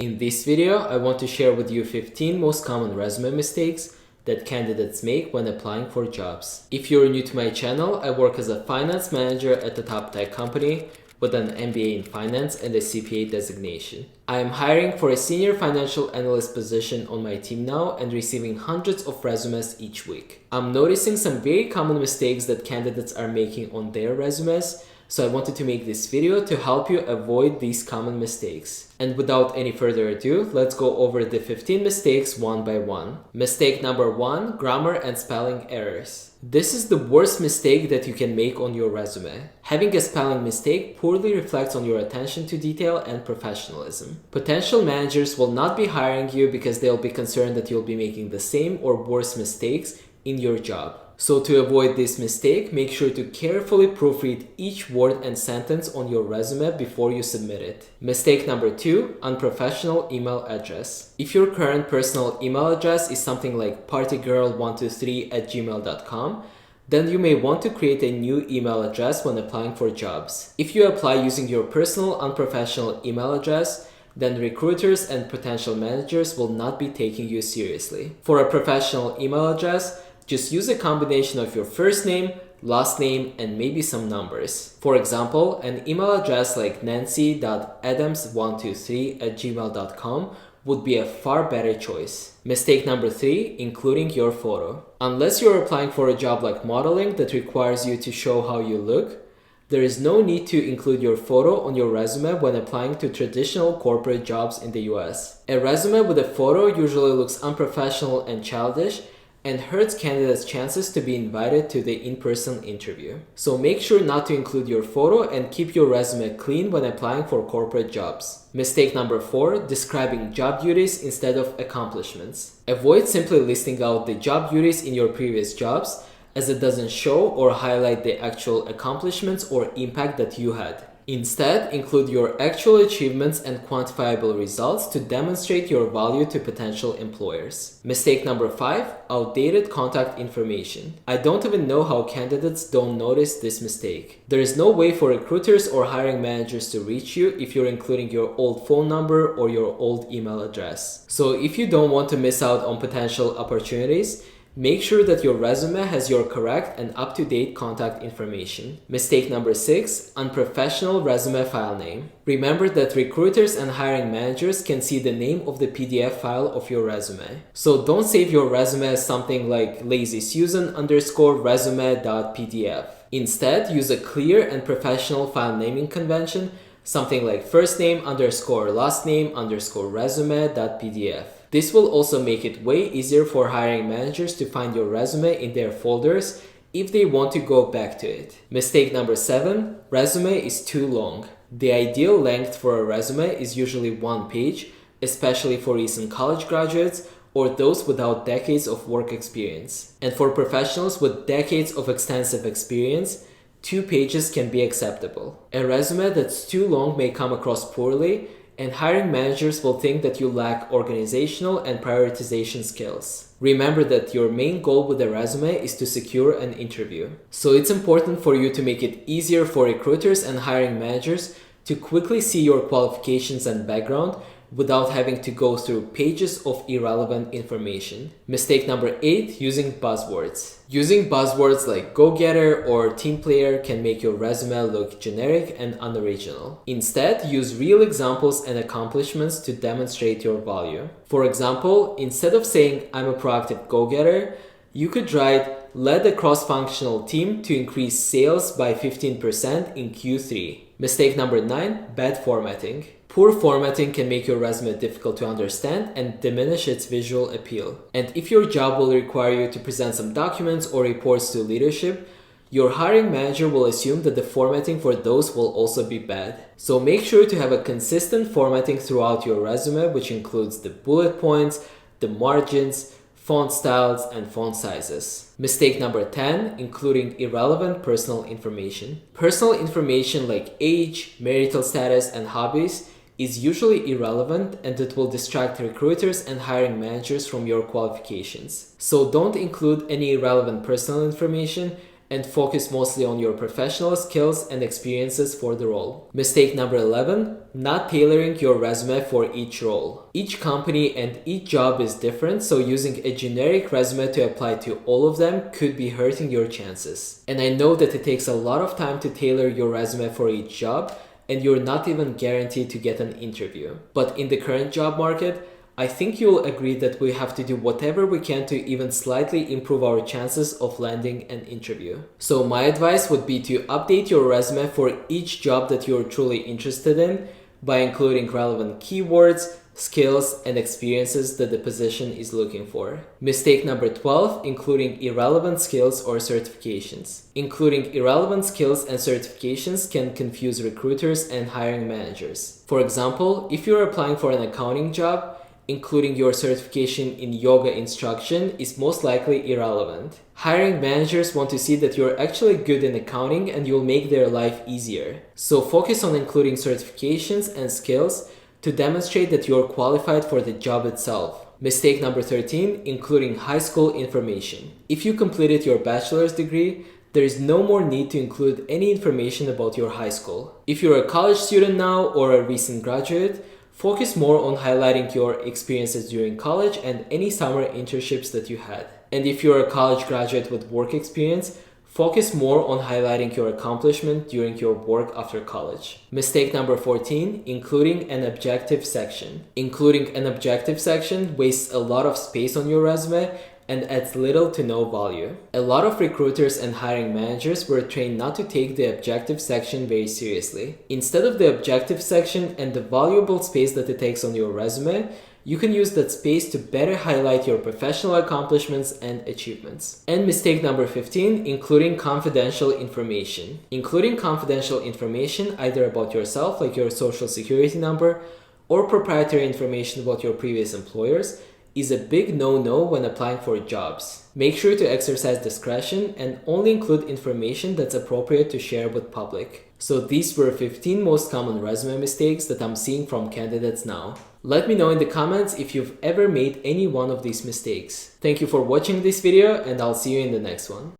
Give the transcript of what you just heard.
In this video, I want to share with you 15 most common resume mistakes that candidates make when applying for jobs. If you're new to my channel, I work as a finance manager at a top tech company with an MBA in finance and a CPA designation. I am hiring for a senior financial analyst position on my team now and receiving hundreds of resumes each week. I'm noticing some very common mistakes that candidates are making on their resumes, so I wanted to make this video to help you avoid these common mistakes. And without any further ado, let's go over the 15 mistakes one by one. Mistake number 1, grammar and spelling errors. This is the worst mistake that you can make on your resume. Having a spelling mistake poorly reflects on your attention to detail and professionalism. Potential managers will not be hiring you because they'll be concerned that you'll be making the same or worse mistakes in your job. So to avoid this mistake, make sure to carefully proofread each word and sentence on your resume before you submit it. Mistake number 2, unprofessional email address. If your current personal email address is something like partygirl123@gmail.com, then you may want to create a new email address when applying for jobs. If you apply using your personal unprofessional email address, then recruiters and potential managers will not be taking you seriously. For a professional email address, just use a combination of your first name, last name, and maybe some numbers. For example, an email address like nancy.adams123@gmail.com would be a far better choice. Mistake number 3, including your photo. Unless you're applying for a job like modeling that requires you to show how you look, there is no need to include your photo on your resume when applying to traditional corporate jobs in the US. A resume with a photo usually looks unprofessional and childish and hurts candidates' chances to be invited to the in-person interview. So make sure not to include your photo and keep your resume clean when applying for corporate jobs. Mistake number 4, describing job duties instead of accomplishments. Avoid simply listing out the job duties in your previous jobs, as it doesn't show or highlight the actual accomplishments or impact that you had. Instead, include your actual achievements and quantifiable results to demonstrate your value to potential employers. Mistake number 5, outdated contact information. I don't even know how candidates don't notice this mistake. There is no way for recruiters or hiring managers to reach you if you're including your old phone number or your old email address. So if you don't want to miss out on potential opportunities, make sure that your resume has your correct and up-to-date contact information. Mistake number 6, unprofessional resume file name. Remember that recruiters and hiring managers can see the name of the PDF file of your resume. So don't save your resume as something like lazysusan_resume.pdf. Instead, use a clear and professional file naming convention, something like firstname_lastname_resume.pdf. This will also make it way easier for hiring managers to find your resume in their folders if they want to go back to it. Mistake number 7, resume is too long. The ideal length for a resume is usually 1 page, especially for recent college graduates or those without decades of work experience. And for professionals with decades of extensive experience, 2 pages can be acceptable. A resume that's too long may come across poorly, and hiring managers will think that you lack organizational and prioritization skills. Remember that your main goal with a resume is to secure an interview. So it's important for you to make it easier for recruiters and hiring managers to quickly see your qualifications and background without having to go through pages of irrelevant information. Mistake number 8, using buzzwords. Using buzzwords like go-getter or team player can make your resume look generic and unoriginal. Instead, use real examples and accomplishments to demonstrate your value. For example, instead of saying I'm a proactive go-getter, you could write led a cross-functional team to increase sales by 15% in Q3. Mistake number 9, bad formatting. Poor formatting can make your resume difficult to understand and diminish its visual appeal. And if your job will require you to present some documents or reports to leadership, your hiring manager will assume that the formatting for those will also be bad. So make sure to have a consistent formatting throughout your resume, which includes the bullet points, the margins, font styles, and font sizes. Mistake number 10, including irrelevant personal information. Personal information like age, marital status, and hobbies is usually irrelevant, and it will distract recruiters and hiring managers from your qualifications. So don't include any irrelevant personal information and focus mostly on your professional skills and experiences for the role. Mistake number 11, not tailoring your resume for each role. Each company and each job is different, so using a generic resume to apply to all of them could be hurting your chances. And I know that it takes a lot of time to tailor your resume for each job, and you're not even guaranteed to get an interview. But in the current job market, I think you'll agree that we have to do whatever we can to even slightly improve our chances of landing an interview. So my advice would be to update your resume for each job that you're truly interested in by including relevant keywords, skills, and experiences that the position is looking for. Mistake number 12, including irrelevant skills or certifications. Including irrelevant skills and certifications can confuse recruiters and hiring managers. For example, if you're applying for an accounting job, including your certification in yoga instruction is most likely irrelevant. Hiring managers want to see that you're actually good in accounting and you'll make their life easier. So focus on including certifications and skills to demonstrate that you're qualified for the job itself. Mistake number 13, including high school information. If you completed your bachelor's degree, there is no more need to include any information about your high school. If you're a college student now or a recent graduate, focus more on highlighting your experiences during college and any summer internships that you had. And if you're a college graduate with work experience, focus more on highlighting your accomplishment during your work after college. Mistake number 14, including an objective section. Including an objective section wastes a lot of space on your resume and adds little to no value. A lot of recruiters and hiring managers were trained not to take the objective section very seriously. Instead of the objective section and the valuable space that it takes on your resume, you can use that space to better highlight your professional accomplishments and achievements. And mistake number 15, including confidential information. Including confidential information either about yourself, like your social security number, or proprietary information about your previous employers, is a big no-no when applying for jobs. Make sure to exercise discretion and only include information that's appropriate to share with public. So these were 15 most common resume mistakes that I'm seeing from candidates now. Let me know in the comments if you've ever made any one of these mistakes. Thank you for watching this video and I'll see you in the next one.